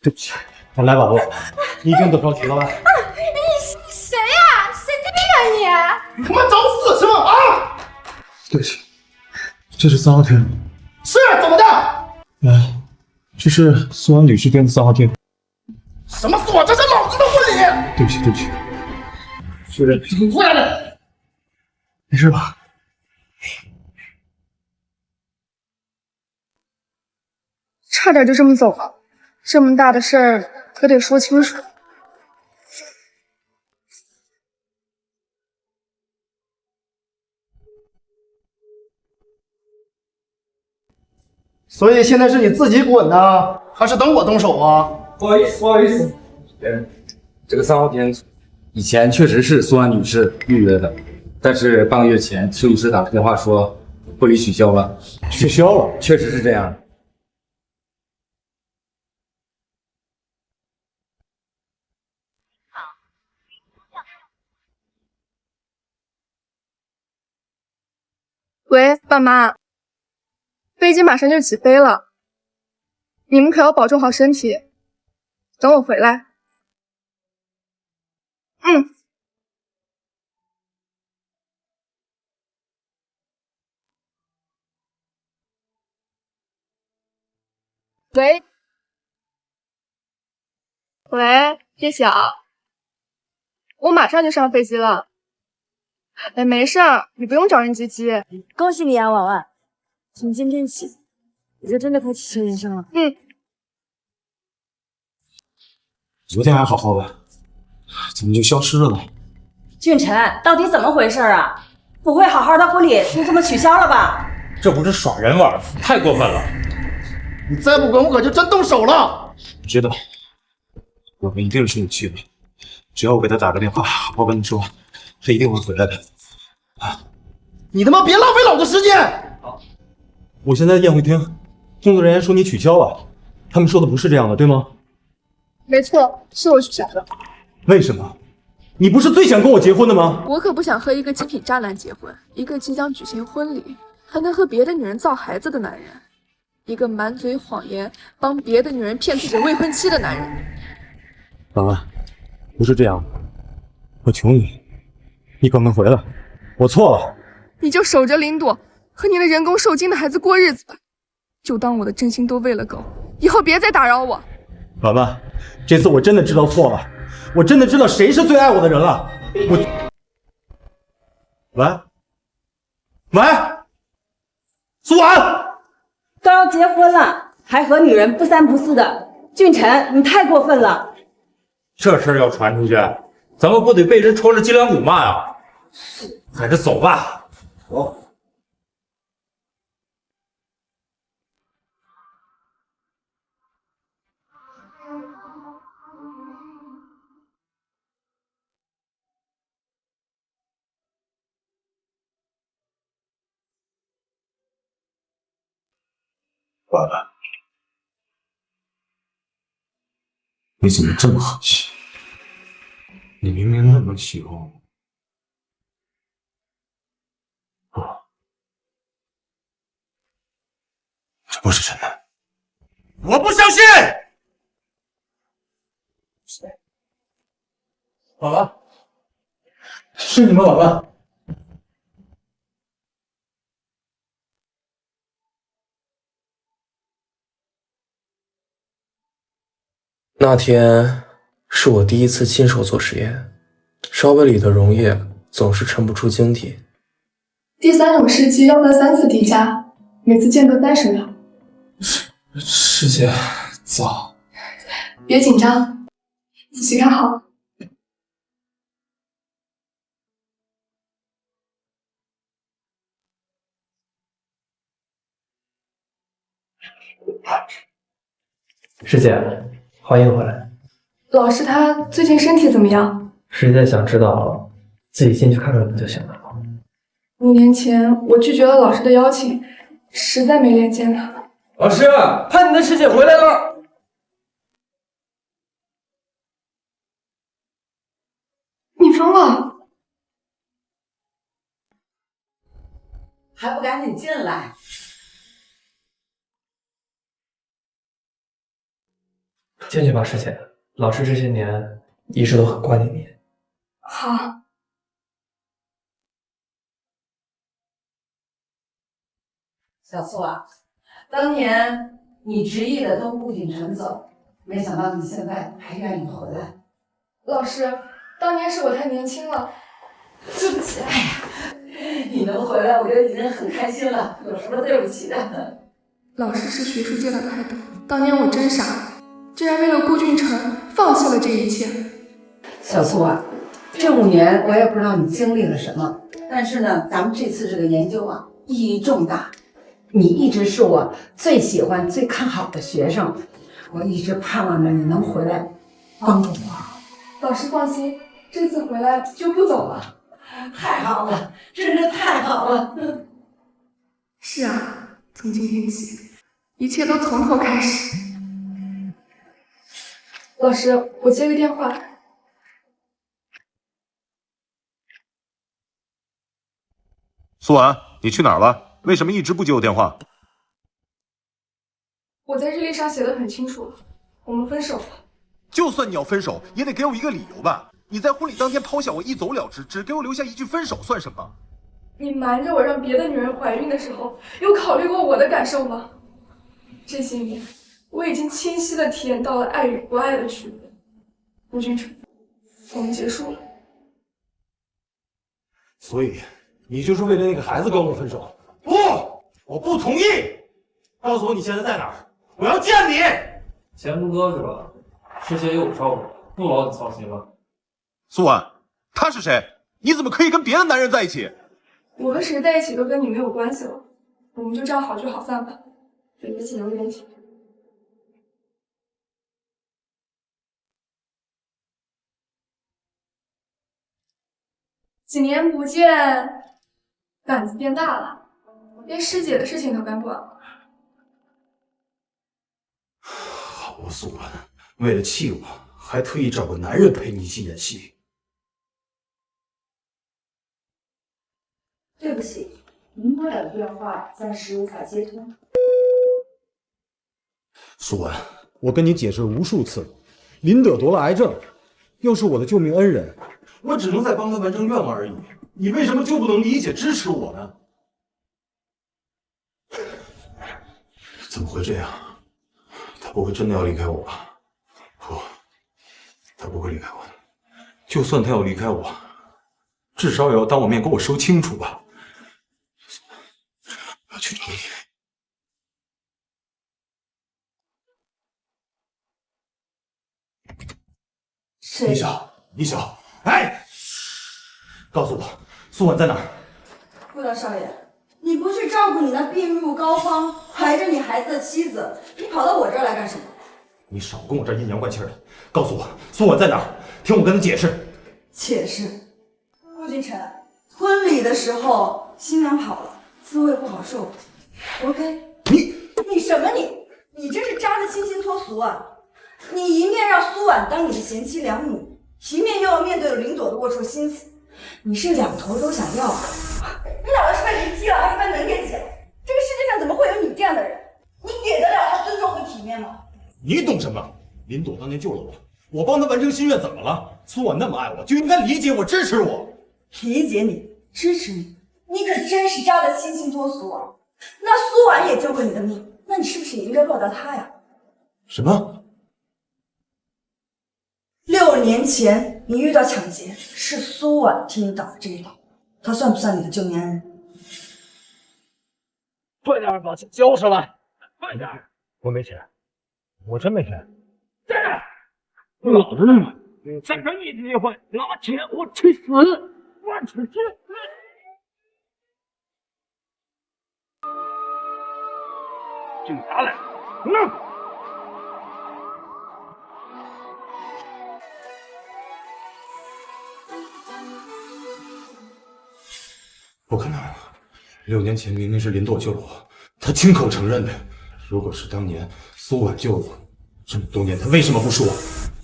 对不起，来吧，你一定得着急了吧？谁呀？神经病啊你他妈找死是吗？啊！对不起，这是3号厅。是怎么的？这是苏安女士订的3号厅。什么锁？这是老子的婚礼！对不起，对不起，夫人，你过来的。没事吧？差点就这么走了，这么大的事儿可得说清楚。所以现在是你自己滚呢，还是等我动手啊？不好意思，不好意思。这个3号厅以前确实是苏安女士预约的，但是半个月前设计师打个电话说婚礼取消了。取消了？确实是这样。喂，爸妈，飞机马上就起飞了，你们可要保重好身体，等我回来。嗯。喂，喂，叶晓，我马上就上飞机了。哎，没事儿，你不用找人接机。恭喜你啊，婉婉！从今天起，你就真的可以启程人生了。昨天还好好的，怎么就消失了呢？俊辰，到底怎么回事啊？不会好好的婚礼就这么取消了吧？这不是耍人玩，太过分了！你再不滚，我可就真动手了。我知道，我们一定是生气的。只要我给他打个电话，我跟他说，他一定会回来的。你他妈别浪费老子时间！我现在宴会厅，工作人员说你取消了，他们说的不是这样的，对吗？没错，是我取消的。为什么？你不是最想跟我结婚的吗？我可不想和一个极品渣男结婚，一个即将举行婚礼还能和别的女人造孩子的男人，一个满嘴谎言帮别的女人骗自己未婚妻的男人。婉婉，不是这样的，我求你，你赶快回来，我错了。你就守着林朵和你的人工受精的孩子过日子吧，就当我的真心都喂了狗，以后别再打扰我。婉婉，这次我真的知道错了，我真的知道谁是最爱我的人了。喂，苏婉，都要结婚了，还和女人不三不四的，俊辰，你太过分了！这事儿要传出去，咱们不得被人戳着脊梁骨骂呀？还是走吧。走。婉婉，你怎么这么狠心？你明明那么喜欢我。不，这不是真的。我不相信。婉婉，是你吗？婉婉。那天是我第一次亲手做实验，烧杯里的溶液总是沉不出晶体。第3种试剂要到3次叠加，每次间隔30秒。师姐，早。别紧张，仔细看好。师姐，欢迎回来。老师他最近身体怎么样？师姐想知道，自己进去看看不就行了吗5年前我拒绝了老师的邀请，实在没脸见他。老师，盼你的师姐回来了。你疯了？还不赶紧进来！进去吧，师姐。老师这些年一直都很挂念你。好。小苏啊，当年你执意的跟顾景晨走，没想到你现在还愿意回来。老师，当年是我太年轻了，对不起。你能回来，我就已经很开心了，有什么对不起的？老师是学术界的泰斗，当年我真傻，竟然为了顾俊辰放弃了这一切。小苏啊，这5年我也不知道你经历了什么，但是呢，咱们这次这个研究啊，意义重大。你一直是我最喜欢、最看好的学生，我一直盼望着你能回来帮助我。老师放心，这次回来就不走了。太好了，真是太好了。是啊，从今天起，一切都从头开始。老师，我接个电话。苏婉，你去哪儿了？为什么一直不接我电话？我在日历上写的很清楚，我们分手了。就算你要分手，也得给我一个理由吧？你在婚礼当天抛下我一走了之，只给我留下一句分手，算什么？你瞒着我让别的女人怀孕的时候，有考虑过我的感受吗？这些年，我已经清晰地体验到了爱与不爱的区别。顾俊辰，我们结束了。所以，你就是为了那个孩子跟我分手？不，我不同意！告诉我你现在在哪儿，我要见你！钱不搁是吧？师姐有照顾，不劳你操心了。苏婉，他是谁？你怎么可以跟别的男人在一起？我跟谁在一起都跟你没有关系了，我们就这样好聚好散吧。对不起，有点紧。几年不见，胆子变大了，连师姐的事情都敢管了。好啊，苏婉，为了气我，还特意找个男人陪你一起演戏。对不起，您拨打的电话暂时无法接通。苏婉，我跟你解释了无数次，林德得了癌症，又是我的救命恩人，我只能再帮他完成愿望而已。你为什么就不能理解支持我呢？怎么会这样？他不会真的要离开我吧？不，他不会离开我的。就算他要离开我，至少也要当我面跟我说清楚吧。我要去找你。谁？李晓，哎，告诉我，苏婉在哪儿？顾大少爷，你不去照顾你那病入膏肓、怀着你孩子的妻子，你跑到我这儿来干什么？你少跟我这阴阳怪气的！告诉我，苏婉在哪儿？听我跟他解释。解释。顾俊辰，婚礼的时候新娘跑了，滋味不好受。OK？ 你什么你？你真是渣的清新脱俗啊！你一面让苏婉当你的贤妻良母，一面又要面对林朵的龌龊心思，你是两头都想要啊！你脑袋是被驴踢了，还是被门给挤了？这个世界上怎么会有你这样的人？你给得了他尊重和体面吗？你懂什么？林朵当年救了我，我帮他完成心愿，怎么了？苏婉那么爱我，就应该理解我、支持我。理解你，支持你，你可真是渣得清新脱俗啊！那苏婉也救过你的命，那你是不是也应该报答她呀？什么？6年前你遇到抢劫，是苏婉替你挡了这一刀，她算不算你的救命恩人？快点把钱交上来！快点！我没钱，我真没钱。站着！老子呢？再说一句话，拿钱我去死！我去死！警察来了！不可能！6年前明明是林朵救了我，他亲口承认的。如果是当年苏婉救了我，这么多年他为什么不说？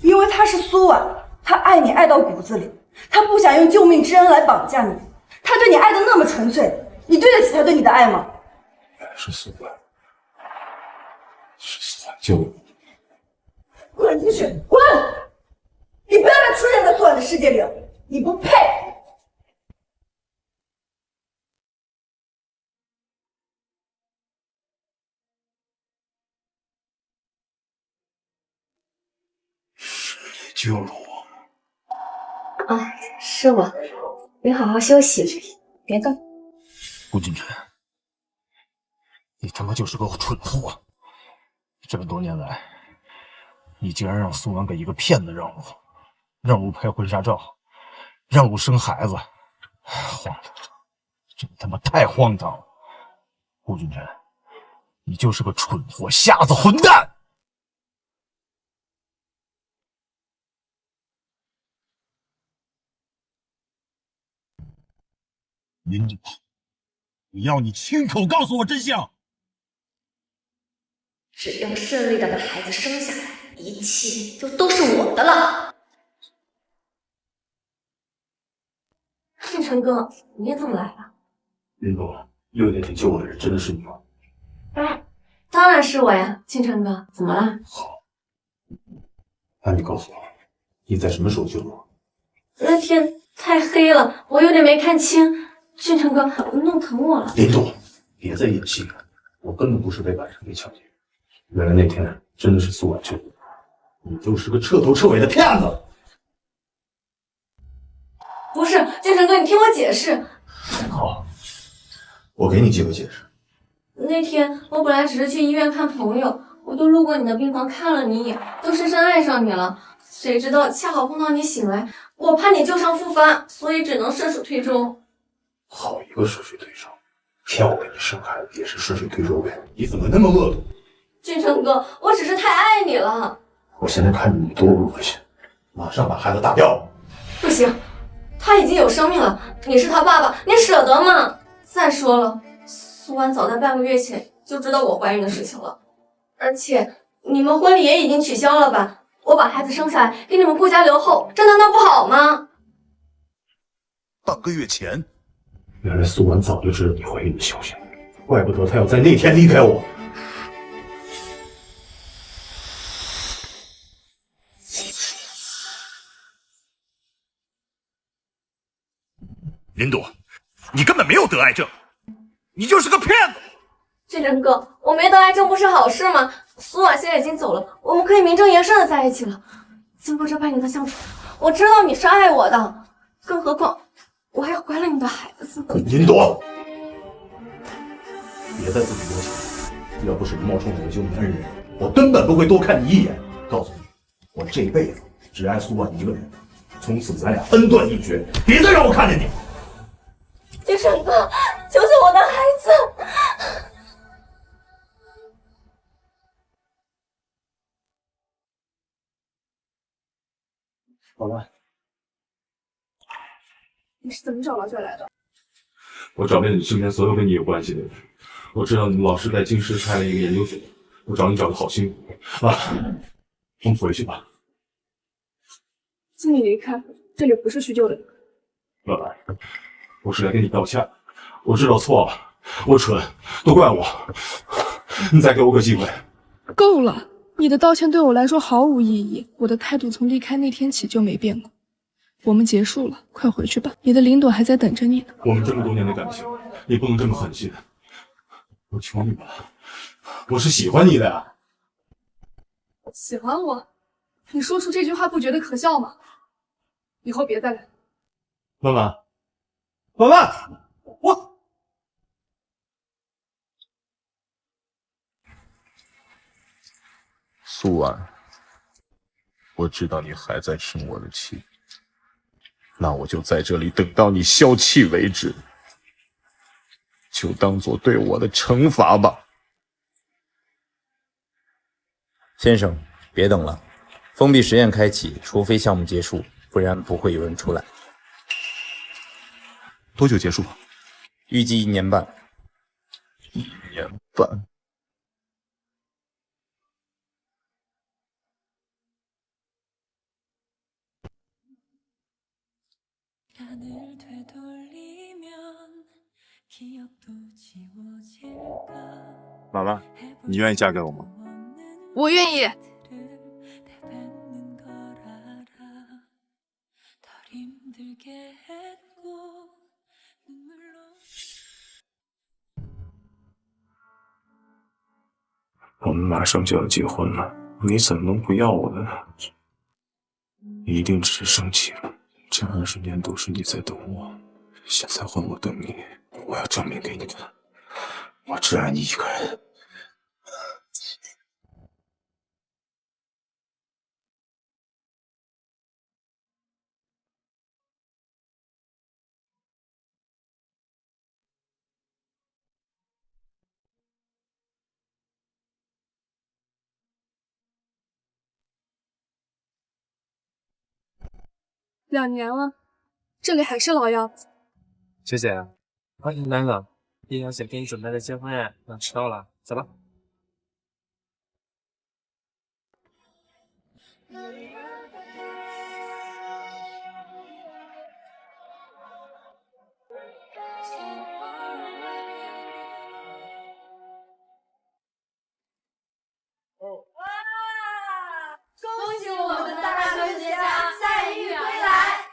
因为她是苏婉，她爱你爱到骨子里，她不想用救命之恩来绑架你。她对你爱的那么纯粹，你对得起她对你的爱吗？是苏婉，是苏婉救了我。滚滚出去！滚！你不要再出现在苏婉的世界里了，你不配！救了我！啊，是我，你好好休息，别动。顾俊辰，你他妈就是个蠢货！这么多年来，你竟然让苏婉给一个骗子让路拍婚纱照，让路生孩子，荒唐！真他妈太荒唐了！顾俊辰，你就是个蠢货、瞎子、混蛋！林主，我要你亲口告诉我真相！只要顺利的把孩子生下来，一切就都是我的了。俊辰哥，你也这么来了？林总，6年前救我的人真的是你吗？当然是我呀，俊辰哥，怎么了？好，那你告诉我，你在什么时候救的我？那天太黑了，我有点没看清。俊辰哥，弄疼我了。林总，别再演戏了，我根本不是被晚上给抢劫。原来那天真的是苏婉救的我，你就是个彻头彻尾的骗子！不是，俊辰哥，你听我解释。好，我给你机会解释。那天我本来只是去医院看朋友，我就路过你的病房看了你一眼，就深深爱上你了。谁知道恰好碰到你醒来，我怕你旧伤复发，所以只能顺水推舟。好一个顺水推舟，骗我给你生孩子也是顺水推舟呗？你怎么那么恶毒？俊辰哥，我只是太爱你了。我现在看你多恶心，马上把孩子打掉！不行，他已经有生命了，你是他爸爸，你舍得吗？再说了，苏婉早在半个月前就知道我怀孕的事情了，而且你们婚礼也已经取消了吧？我把孩子生下来给你们顾家留后，这难道不好吗？半个月前，原来苏婉早就知道你怀孕的消息，怪不得她要在那天离开我。林朵，你根本没有得癌症，你就是个骗子！俊辰哥，我没得癌症不是好事吗？苏婉现在已经走了，我们可以名正言顺的在一起了。经过这半年的相处，我知道你是爱我的，更何况我还怀了你的孩子。林朵，别再自己多想，要不是冒充我救你恩人，我根本不会多看你一眼。告诉你，我这辈子只爱苏婉一个人，从此咱俩恩断义绝，别再让我看见你。俊辰哥，救救我的孩子！好了，你是怎么找到这儿来的？我找遍你身边所有跟你有关系的人，我知道你们老师在京师开了一个研究所，我找你找的好辛苦啊！我们回去吧。请你离开，这里不是叙旧的。老板，我是来跟你道歉的，我知道错了，我蠢，都怪我，你再给我个机会。够了，你的道歉对我来说毫无意义，我的态度从离开那天起就没变过。我们结束了，快回去吧，你的林朵还在等着你呢。我们这么多年的感情，你不能这么狠心。我求你了，我是喜欢你的呀。喜欢我？你说出这句话不觉得可笑吗？以后别再来。曼曼，曼曼，我。苏婉，我知道你还在生我的气，那我就在这里等到你消气为止，就当做对我的惩罚吧。先生，别等了，封闭实验开启，除非项目结束，不然不会有人出来。多久结束？预计1年半。1年半。妈妈，你愿意嫁给我吗？我愿意。我们马上就要结婚了，你怎么能不要我呢？你一定只是生气了。这20年都是你在等我，现在换我等你，我要证明给你看，我只爱你一个人。2年了，这里还是老样子。学姐，欢迎来了。叶小姐给你准备的结婚宴要迟到了，走吧。恭喜我们的大科学家赛玉归来！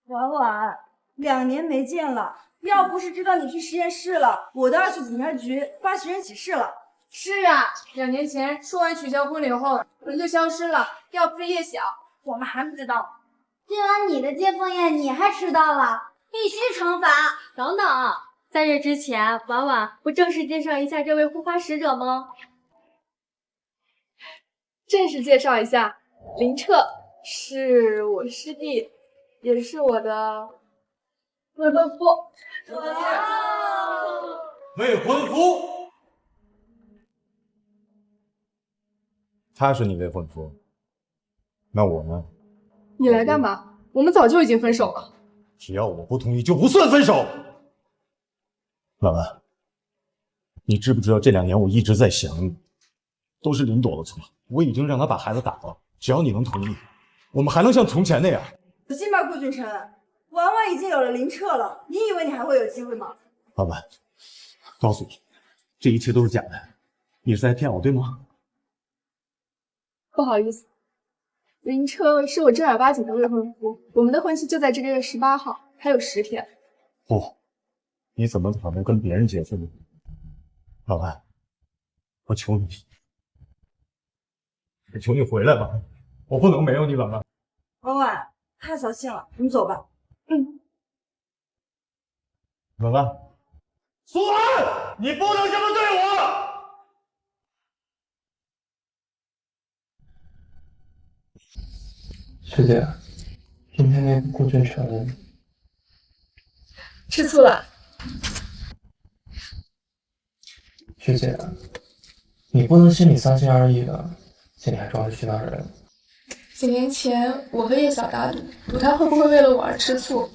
婉婉，2年没见了，要不是知道你去实验室了，我都要去警察局发寻人启事了。是啊，2年前说完取消婚礼后，人就消失了。要不是叶晓，我们还不知道。竟然你的接风宴你还迟到了，必须惩罚！等等，在这之前，婉婉不正式介绍一下这位护花使者吗？正式介绍一下，林彻是我师弟，也是我的未婚夫。未婚夫，他是你未婚夫，那我呢？你来干嘛？我们早就已经分手了。只要我不同意，就不算分手。婉婉，你知不知道这2年我一直在想你，都是林朵的错。我已经让他把孩子打了，只要你能同意，我们还能像从前那样。死心吧，顾俊辰，婉婉已经有了林彻了，你以为你还会有机会吗？婉婉，告诉你，这一切都是假的，你是在骗我，对吗？不好意思，林彻是我正儿八经的未婚夫，我们的婚期就在这个月18号，还有10天。不，你怎么可能跟别人结婚呢？婉婉，我求你。我求你回来吧，我不能没有你，婉婉。婉婉，太扫兴了，你走吧。婉婉，苏安，你不能这么对我！师姐，今天那个顾俊辰吃醋了？师姐，你不能心里3心2意的。心里还装着去那人。几年前，我和叶晓打赌，赌他会不会为了我而吃醋。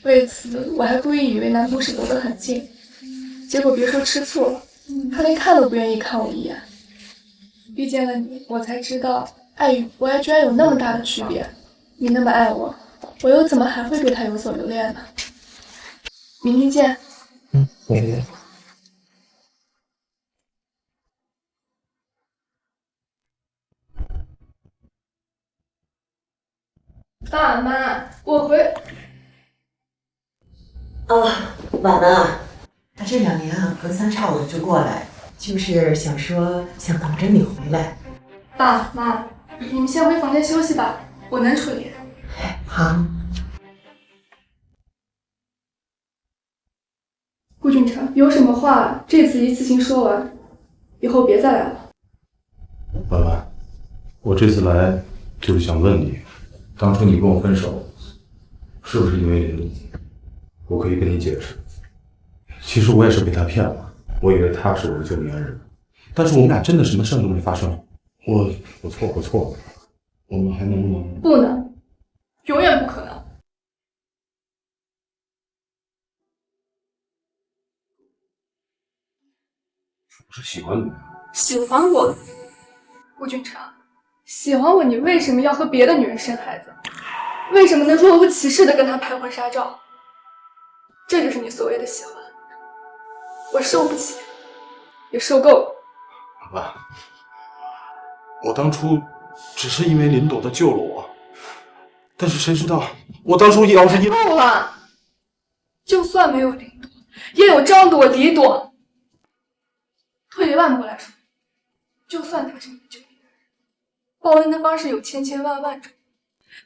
为此，我还故意以为男同事走得很近，结果别说吃醋了，他连看都不愿意看我一眼。遇见了你，我才知道爱与不爱居然有那么大的区别。你那么爱我，我又怎么还会对他有所留恋呢？明天见。明天见。爸妈，我回。婉婉啊，他这2年啊，隔3差5的就过来，就是想等着你回来。爸妈，你们先回房间休息吧，我能处理。好。顾俊辰，有什么话这次一次性说完，以后别再来了。婉婉，我这次来就是想问你，当初你跟我分手，是不是因为林路？我可以跟你解释。其实我也是被他骗了，我以为他是我的救命恩人，但是我们俩真的什么事都没发生。我错了，我们还能不能？不能，永远不可能。我是喜欢你，喜欢我，顾俊辰，喜欢我，你为什么要和别的女人生孩子？为什么能若无其事的跟他拍婚纱照？这就是你所谓的喜欢。我受不起，也受够了。婉婉，我当初只是因为林朵她救了我，但是谁知道我当初要是够了，就算没有林朵，也有张朵、李朵。退一万步来说，就算他是你的救命恩人，报恩的方式有千千万万种，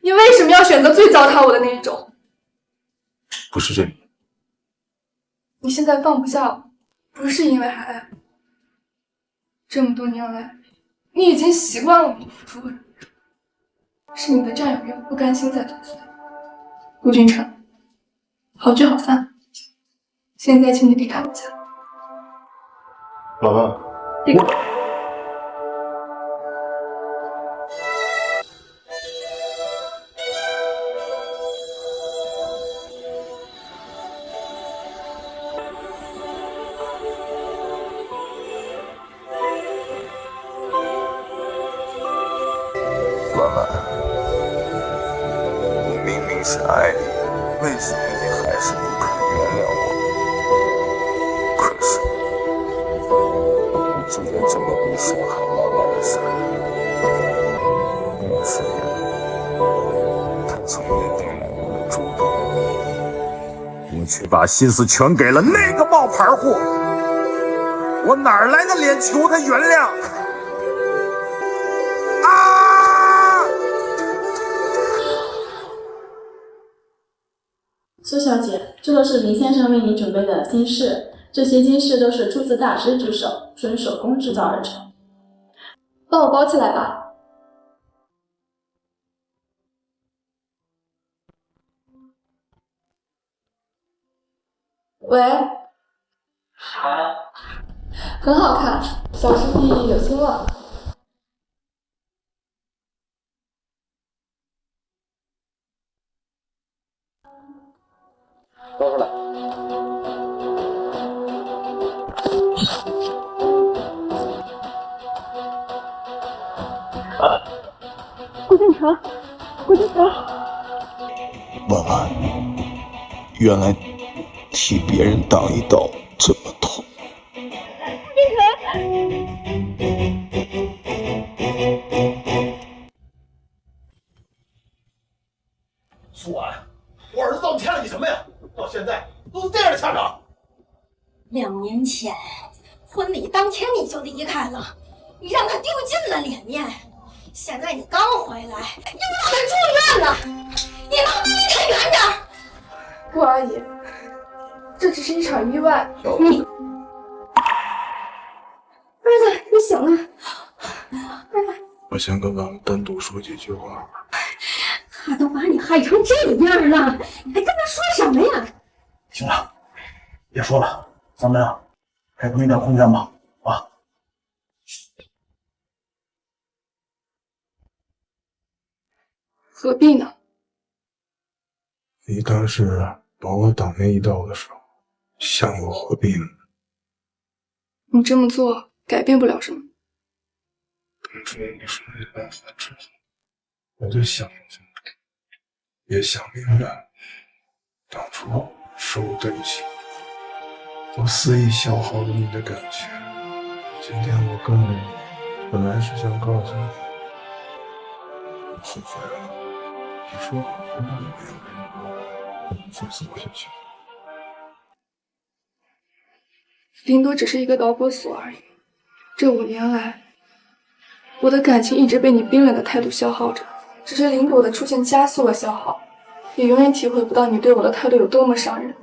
你为什么要选择最糟蹋我的那一种？不是这个。你现在放不下我，不是因为还爱我，这么多年来，你已经习惯了我的付出和忍受，是你的占有欲不甘心在作祟。陆君辰，好聚好散，现在请你离开我家。老婆，婉婉，我明明是爱你，为什么你还是不肯原谅我？可是，你做了这么多伤害婉婉的事，那个时间，他从没等来我的主动，我却把心思全给了那个冒牌货，我哪儿来的脸求他原谅？苏小姐，这都是林先生为你准备的金饰，这些金饰都是出自大师之手，纯手工制造而成。帮我包起来吧。喂，很好看，小师弟有心了。包出来。顾俊成，顾俊成，婉婉，原来替别人挡一刀这么痛。苏婉，我儿子到底欠了你什么呀？到现在都是这样的下场。2年前婚礼当天你就离开了，你让他丢尽了脸面。现在你刚回来，又让他住院了，你能不能离他远点？顾阿姨，这只是一场意外。你，儿子，你醒了。儿子，我想跟婉婉单独说几句话。他都把你害成这样了，你还跟他说什么呀？行了，别说了，咱们啊，开辟一点空间吧，啊。何必呢？你当时把我挡那一刀的时候，想过何必呢？你这么做改变不了什么。当初你说没办法之后，我就想也想明白了，当初是我对不起你，我肆意消耗了你的感情。今天我跟你本来是想告诉你，我后悔了。你说好的没有人，我会走下去。林朵只是一个导火索而已。这5年来，我的感情一直被你冰冷的态度消耗着。只是林朵的出现加速了消耗，也永远体会不到你对我的态度有多么伤人。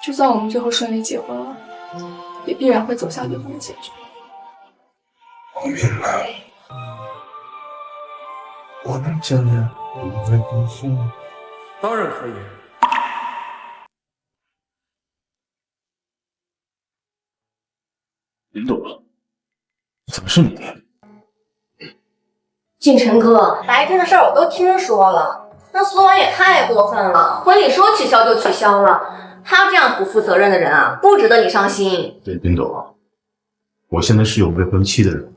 就算我们最后顺利结婚了，也必然会走向离婚的结局。我明白了，我能见面你会高兴吗？当然可以。林朵，怎么是你？俊辰哥，白天的事儿我都听说了，那苏婉也太过分了，婚礼说取消就取消了，他这样不负责任的人啊，不值得你伤心。对，林朵，我现在是有未婚妻的人，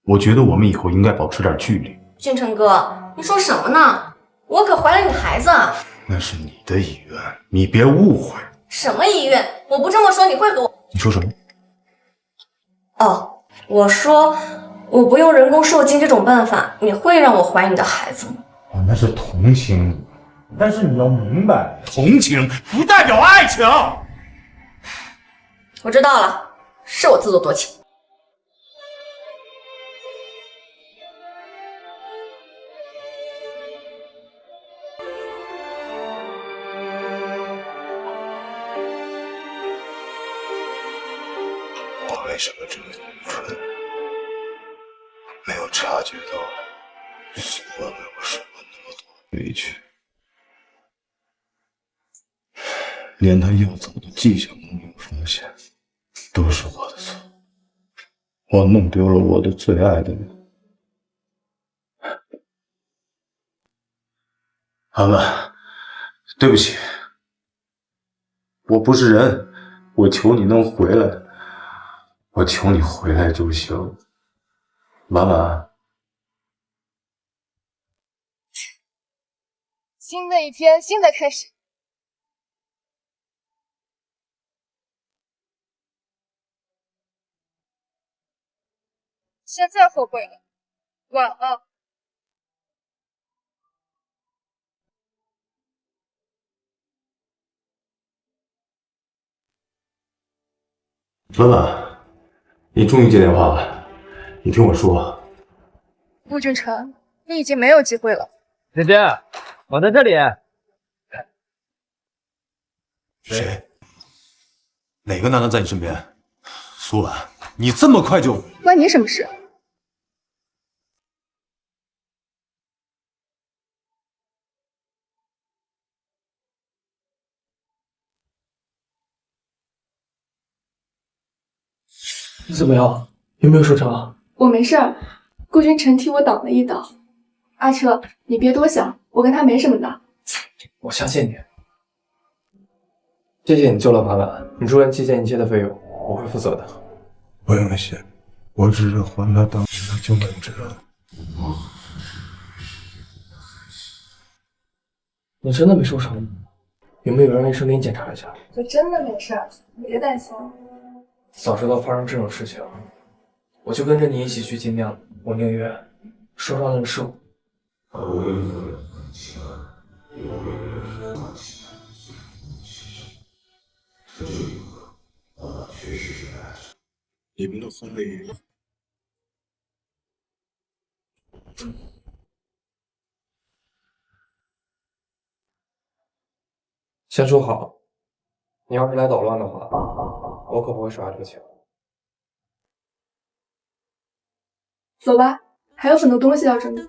我觉得我们以后应该保持点距离。俊辰哥，你说什么呢？我可怀了你孩子啊！那是你的意愿，你别误会。什么意愿？我不这么说你会和我……你说什么？哦，我说我不用人工受精这种办法，你会让我怀你的孩子吗？我那是同情你，但是你要明白，同情不代表爱情。我知道了，是我自作多情。为什么这个春没有察觉到苏婉为我受了那么多委屈，连他要走的迹象都没有发现，都是我的错。我弄丢了我的最爱的人。婉婉，对不起，我不是人，我求你能回来，我求你回来就行。婉婉，新的一天，新的开始。现在后悔了，晚了。婉婉，你终于接电话了，你听我说。陆俊辰，你已经没有机会了。姐姐，我在这里。谁？哪个男的在你身边？苏婉，你这么快就……关你什么事？你怎么样？有没有受伤？我没事儿，顾君辰替我挡了一刀。阿彻，你别多想，我跟他没什么的。我相信你。谢谢你救了婉婉，你住院期间一切的费用我会负责的。不用谢，我只是还他当时的救命之恩。你真的没受伤吗？有没有让医生给你检查一下？我真的没事儿，你别担心。早知道发生这种事情，我就跟着你一起去尽量，我宁愿受伤的是我。你们的婚礼，先说好，你要是来捣乱的话，我可不会手下留情。走吧，还有很多东西要整理。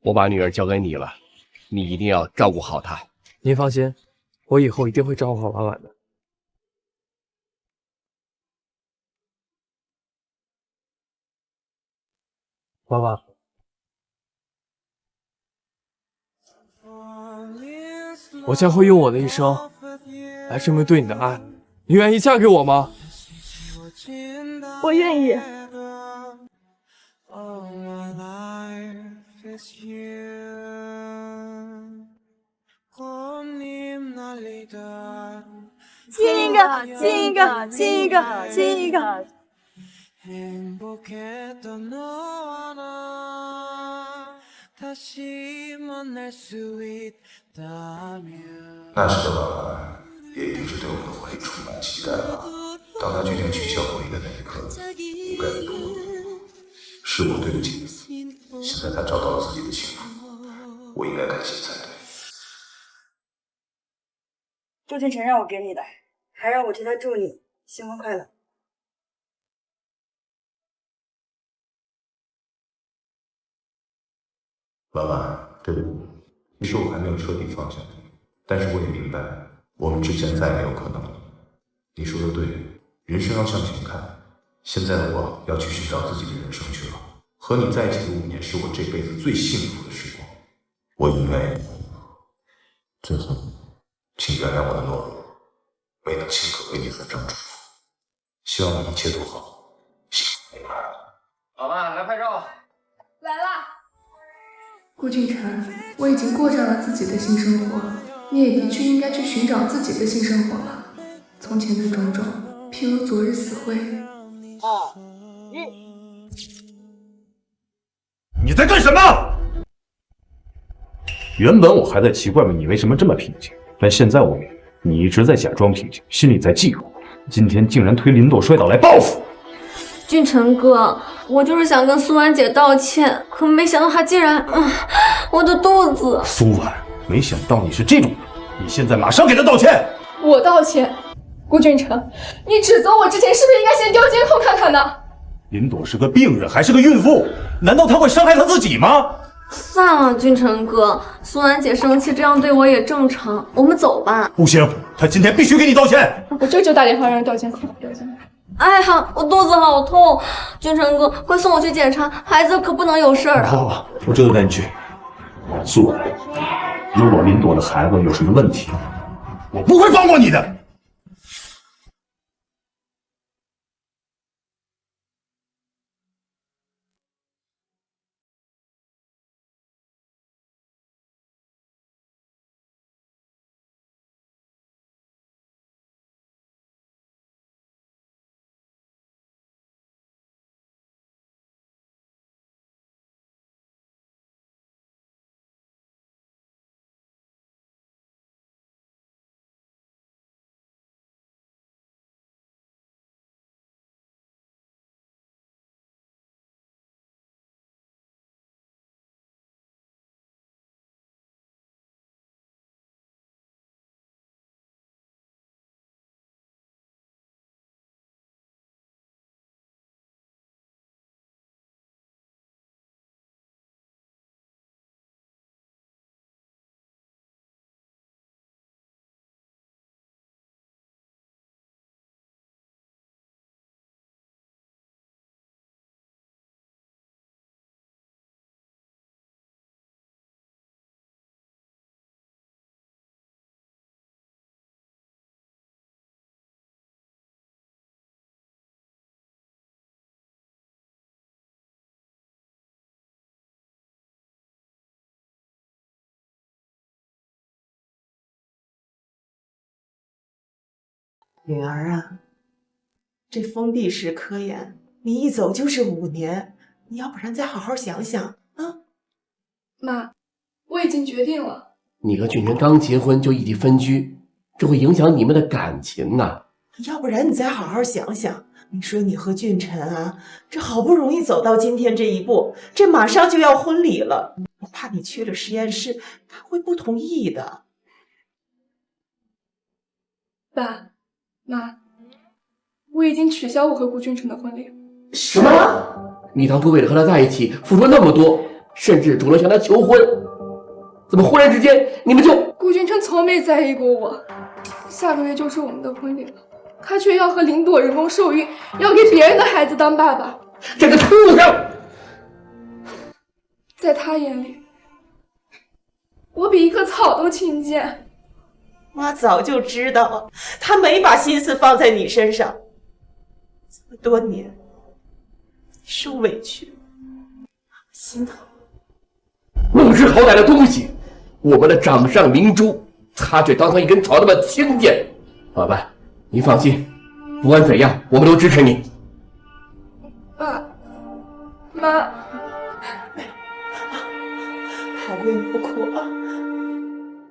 我把女儿交给你了，你一定要照顾好她。您放心，我以后一定会照顾好婉婉的。婉婉，我将会用我的一生来证明对你的爱。你愿意嫁给我吗？我愿意。亲一个，亲一个，亲一个，亲一个。那时的婉婉也一定是对我们的婚礼充满期待吧。当他决定取消婚礼的那一刻，我该多过。是我对不起他。现在他找到了自己的幸福，我应该感谢才对。周俊辰让我给你的，还让我替他祝你新婚快乐。婉婉，对不起，其实我还没有彻底放下你，但是我也明白，我们之间再也没有可能了。你说的对，人生要向前看。现在的我要去寻找自己的人生去了。和你在一起的5年是我这辈子最幸福的时光，我因为……最后，请原谅我的懦弱，没能亲口为你分张祝福。希望你一切都好，幸福美满。婉婉，来拍照。来啦！顾俊辰，我已经过上了自己的新生活，你也的确应该去寻找自己的新生活了。从前的种种，譬如昨日死灰。你在干什么？原本我还在奇怪你为什么这么平静，但现在我明白，你一直在假装平静，心里在记恨。今天竟然推林朵摔倒来报复。俊辰哥，我就是想跟苏婉姐道歉，可没想到她竟然……我的肚子。苏婉，没想到你是这种人，你现在马上给她道歉。我道歉？顾俊辰，你指责我之前是不是应该先调监控看看呢？林朵是个病人，还是个孕妇，难道她会伤害她自己吗？算了，俊辰哥，苏婉姐生气这样对我也正常，我们走吧。不行，她今天必须给你道歉。我这就打电话让人调监控。哎呀，我肚子好痛，俊辰哥，快送我去检查，孩子可不能有事儿啊。好，我这就带你去。苏婉，如果林朵的孩子有什么问题，我不会放过你的。女儿啊，这封闭式科研，你一走就是5年，你要不然再好好想想啊。妈，我已经决定了。你和俊辰刚结婚就异地分居，这会影响你们的感情呐。要不然你再好好想想，你说你和俊辰啊，这好不容易走到今天这一步，这马上就要婚礼了，我怕你去了实验室，他会不同意的。爸妈，我已经取消我和顾俊辰的婚礼。什么？你当初为了和他在一起付出了那么多，甚至主动向他求婚，怎么忽然之间你们就……顾俊辰从没在意过我，下个月就是我们的婚礼了，他却要和林朵人工受孕，要给别人的孩子当爸爸。这个畜生！在他眼里，我比一棵草都轻贱。妈早就知道了，他没把心思放在你身上。这么多年，你受委屈，心疼。不知好歹的东西，我们的掌上明珠，他却当成一根草那么轻贱。老板，你放心，不管怎样，我们都支持你。爸妈，好为你不哭啊。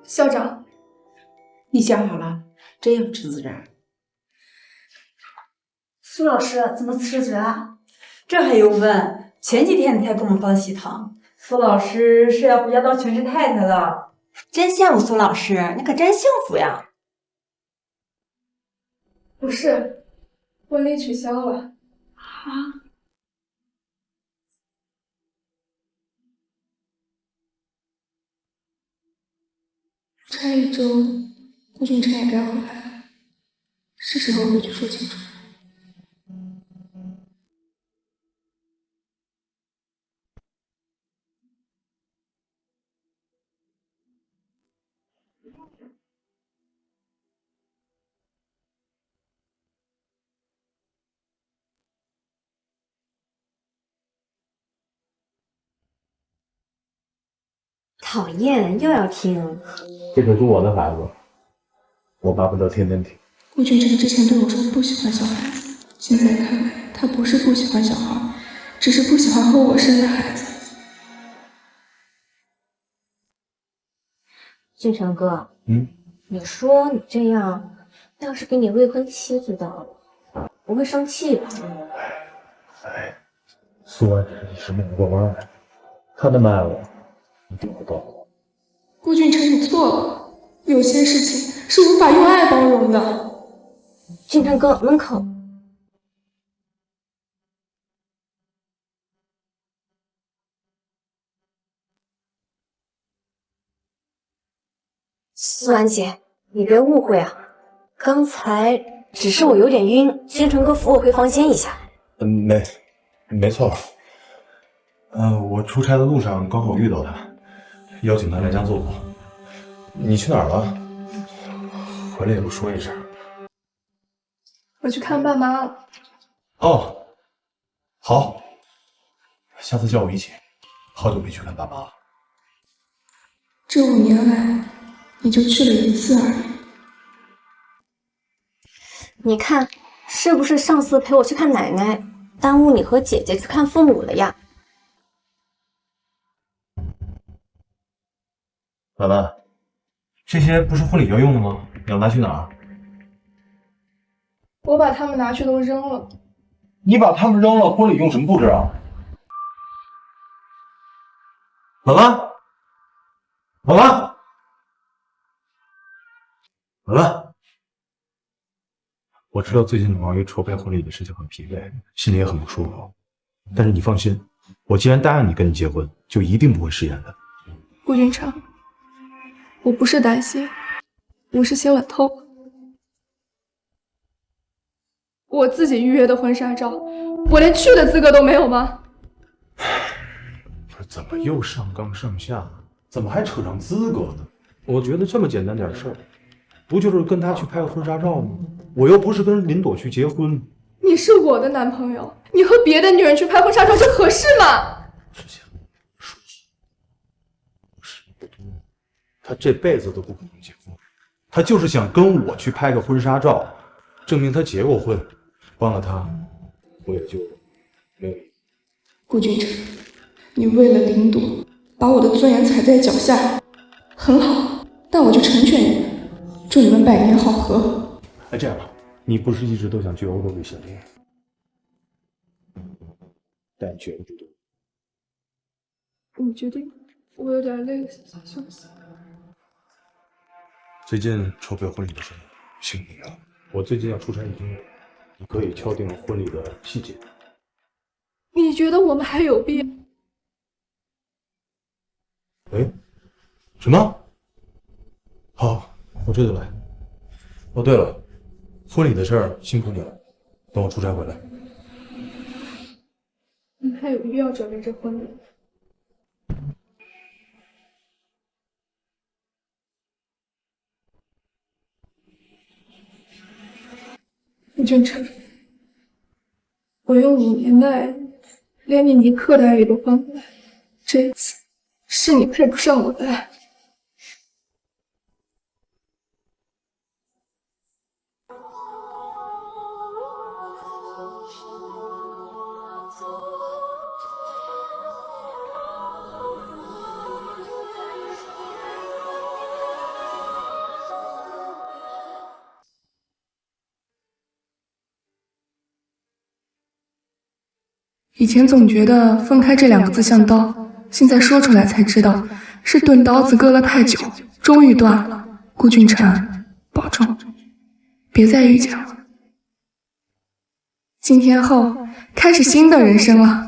校长，你想好了，这样辞职啊？苏老师怎么辞职啊？这还用问？前几天你才给我们发的喜糖。苏老师是要回家当全职太太了，真羡慕苏老师，你可真幸福呀！不是，婚礼取消了。啊？差1周，顾俊辰也该回来了，是时候回去说清楚。讨厌，又要听。这可是我的孩子，我巴不得天天听。顾俊辰之前对我说不喜欢小孩子，现在看来他不是不喜欢小孩，只是不喜欢和我生的孩子。俊辰哥，你说你这样，要是给你未婚妻知道了，不会生气吧？哎，苏安你是没过弯来，他那么爱我，一定会报我。顾俊辰，你错了，有些事情是无法用爱包容的。俊辰哥，门口。苏安姐，你别误会啊，刚才只是我有点晕，俊辰哥扶我回房间一下。没错。我出差的路上刚好遇到他，邀请他来家做客。你去哪儿了？回来也不说一声。我去看爸妈了。哦，好，下次叫我一起。好久没去看爸妈了。这5年来，你就去了1次而已。你看，是不是上次陪我去看奶奶，耽误你和姐姐去看父母了呀？婉婉，这些不是婚礼要用的吗？你要拿去哪儿？我把他们拿去都扔了。你把他们扔了，婚礼用什么布置啊？婉婉，婉婉，婉婉，我知道最近忙于筹备婚礼的事情很疲惫，心里也很不舒服。但是你放心，我既然答应你跟你结婚，就一定不会食言的。顾俊辰，我不是担心，我是心冷透了。我自己预约的婚纱照，我连去的资格都没有吗？不是，怎么又上纲上线，怎么还扯上资格呢？我觉得这么简单点事儿，不就是跟他去拍个婚纱照吗？我又不是跟林朵去结婚。你是我的男朋友，你和别的女人去拍婚纱照，这合适吗？他这辈子都不可能结婚，他就是想跟我去拍个婚纱照，证明他结过婚。帮了他，我也就没有。顾俊辰，你为了林朵把我的尊严踩在脚下，很好，那我就成全你们，祝你们百年好合。哎，这样吧，你不是一直都想去欧洲旅行吗？带你去欧洲。我决定，我有点累了，想休息。最近筹备婚礼的事辛苦你了，我最近要出差1个月，你可以敲定婚礼的细节。你觉得我们还有必要？哎，什么？好，我这就来。哦，对了，婚礼的事儿辛苦你了，等我出差回来。你还有必要准备这婚礼？顾俊辰，我用5年的爱连你1刻的爱也都换不来，这一次是你配不上我的爱。以前总觉得分开这2个字像刀，现在说出来才知道是钝刀子割了太久，终于断了。顾俊辰，保重，别再遇见了。今天后开始新的人生了。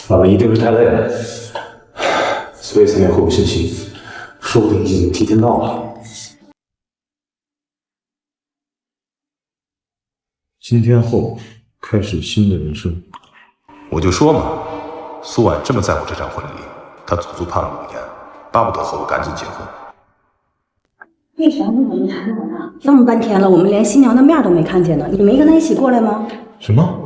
爸爸一定是太累了，所以才没回我信息，说不定已经提前到了。今天后开始新的人生。我就说嘛，苏婉这么在乎这场婚礼，她足足盼了5年，巴不得和我赶紧结婚。为啥那么没谈我呢？那么半天了，我们连新娘的面都没看见呢，你没跟她一起过来吗？什么？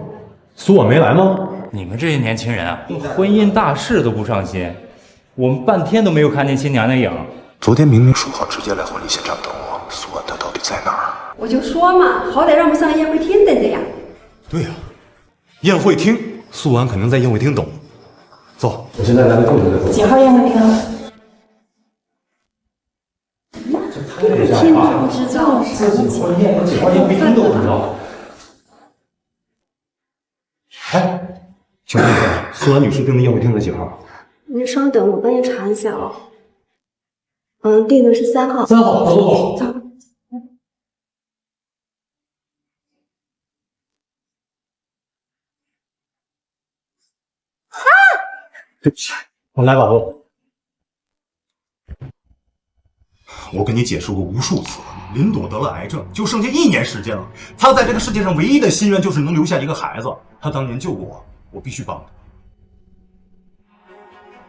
苏婉没来吗？你们这些年轻人啊，婚姻大事都不上心，我们半天都没有看见新娘的影。昨天明明说好直接来婚礼现场等我，苏婉她到底在哪儿？我就说嘛，好歹让我们上宴会厅等着呀。对呀，宴会厅，苏婉肯定在宴会厅等。走，我现在来个动作的。几号宴会厅？天哪，不知道自己婚宴和几号宴会厅都不知道。哎，请问苏婉女士订的宴会厅是几号？您稍等，我帮您查一下哦。订的是3号。3号，走。对不起，我来晚了。我跟你解释过无数次，林朵得了癌症，就剩下1年时间了。她在这个世界上唯一的心愿就是能留下一个孩子。她当年救过我，我必须帮她。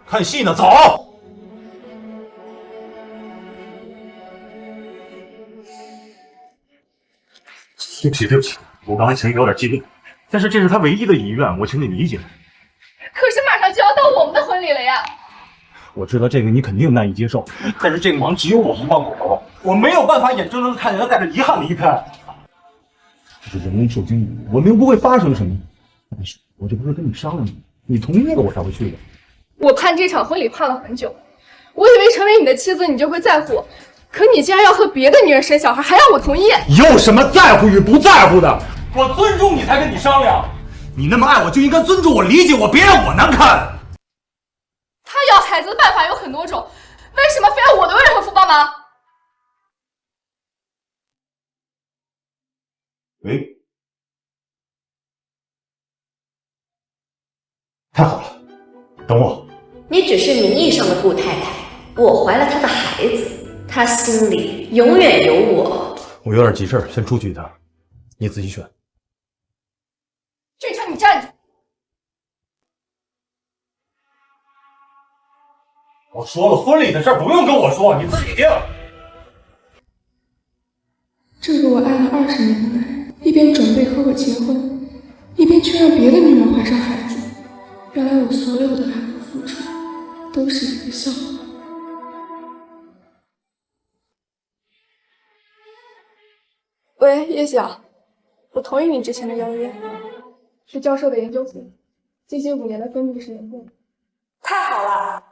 看戏呢，走。对不起，我刚才情绪有点激动，但是这是她唯一的遗愿，我请你理解。可是马上就要到我们的婚礼了呀！我知道这个你肯定难以接受，但是这个忙只有我能帮我，我没有办法眼睁睁看见他带着遗憾离开。这是人工受精卵，我们又不会发生什么。但是我这不是跟你商量吗？你同意了我才会去的。我盼这场婚礼盼了很久，我以为成为你的妻子你就会在乎，可你竟然要和别的女人生小孩，还要我同意？有什么在乎与不在乎的？我尊重你才跟你商量。你那么爱我，就应该尊重我、理解我，别让我难看。他要孩子的办法有很多种，为什么非要我的未婚夫帮忙？喂，太好了，等我。你只是名义上的顾太太，我怀了他的孩子，他心里永远有我。我有点急事，先出去一趟，你自己选。俊成，你站住！我说了，婚礼的事不用跟我说，你自己定。这个我爱了20年的男人，一边准备和我结婚，一边却让别的女人怀上孩子。原来我所有的爱和付出都是一个笑话。喂，叶晓，我同意你之前的邀约，是教授的研究所，进行5年的分布式研究。太好了，